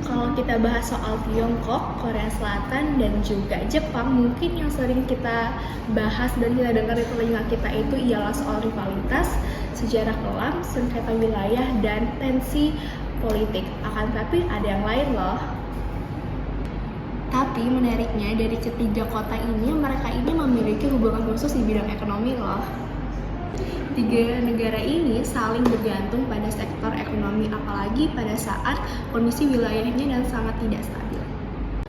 Kalau kita bahas soal Tiongkok, Korea Selatan, dan juga Jepang, mungkin yang sering kita bahas dan kita dengar di telinga kita itu ialah soal rivalitas, sejarah kelam, sengketa wilayah, dan tensi politik. Akan tapi ada yang lain loh. Tapi menariknya dari ketiga kota ini, mereka ini memiliki hubungan khusus di bidang ekonomi loh. Tiga negara ini saling bergantung pada sektor ekonomi, apalagi pada saat kondisi wilayahnya dan sangat tidak stabil.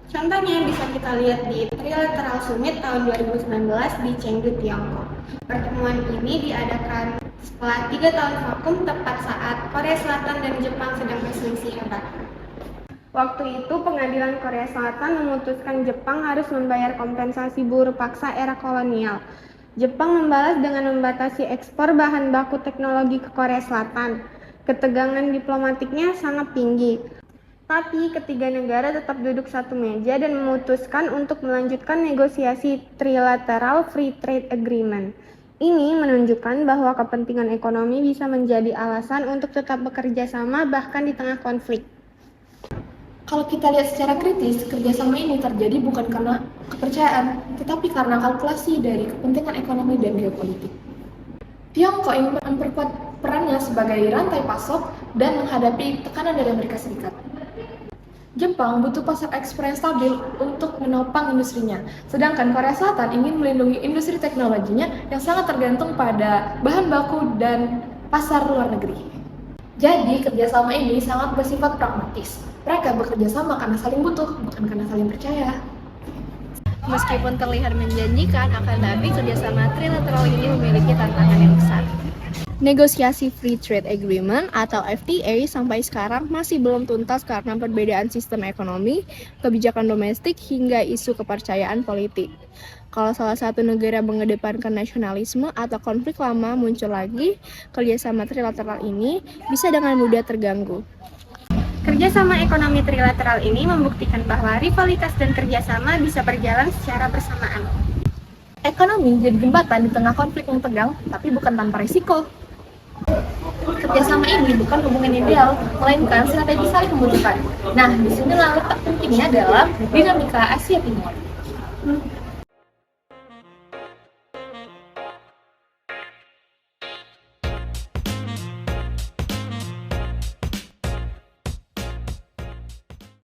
Contohnya bisa kita lihat di Trilateral Summit tahun 2019 di Chengdu, Tiongkok. Pertemuan ini diadakan setelah 3 tahun vakum tepat saat Korea Selatan dan Jepang sedang berselisih hebat. Waktu itu pengadilan Korea Selatan memutuskan Jepang harus membayar kompensasi buruh paksa era kolonial. Jepang membalas dengan membatasi ekspor bahan baku teknologi ke Korea Selatan. Ketegangan diplomatiknya sangat tinggi. Tapi ketiga negara tetap duduk satu meja dan memutuskan untuk melanjutkan negosiasi Trilateral Free Trade Agreement. Ini menunjukkan bahwa kepentingan ekonomi bisa menjadi alasan untuk tetap bekerja sama bahkan di tengah konflik. Kalau kita lihat secara kritis, kerjasama ini terjadi bukan karena kepercayaan, tetapi karena kalkulasi dari kepentingan ekonomi dan geopolitik. Tiongkok ingin memperkuat perannya sebagai rantai pasok dan menghadapi tekanan dari Amerika Serikat. Jepang butuh pasar ekspor yang stabil untuk menopang industrinya, sedangkan Korea Selatan ingin melindungi industri teknologinya yang sangat tergantung pada bahan baku dan pasar luar negeri. Jadi, kerjasama ini sangat bersifat pragmatis. Mereka bekerja sama karena saling butuh, bukan karena saling percaya. Meskipun terlihat menjanjikan, akan tetapi kerjasama trilateral ini memiliki tantangan yang besar. Negosiasi Free Trade Agreement atau FTA sampai sekarang masih belum tuntas karena perbedaan sistem ekonomi, kebijakan domestik, hingga isu kepercayaan politik. Kalau salah satu negara mengedepankan nasionalisme atau konflik lama muncul lagi, kerjasama trilateral ini bisa dengan mudah terganggu. Kerjasama ekonomi trilateral ini membuktikan bahwa rivalitas dan kerjasama bisa berjalan secara bersamaan. Ekonomi jadi jembatan di tengah konflik yang tegang, tapi bukan tanpa risiko. Kerjasama ini bukan hubungan ideal, melainkan strategi saling membutuhkan. Nah, disinilah letak pentingnya dalam dinamika Asia Timur.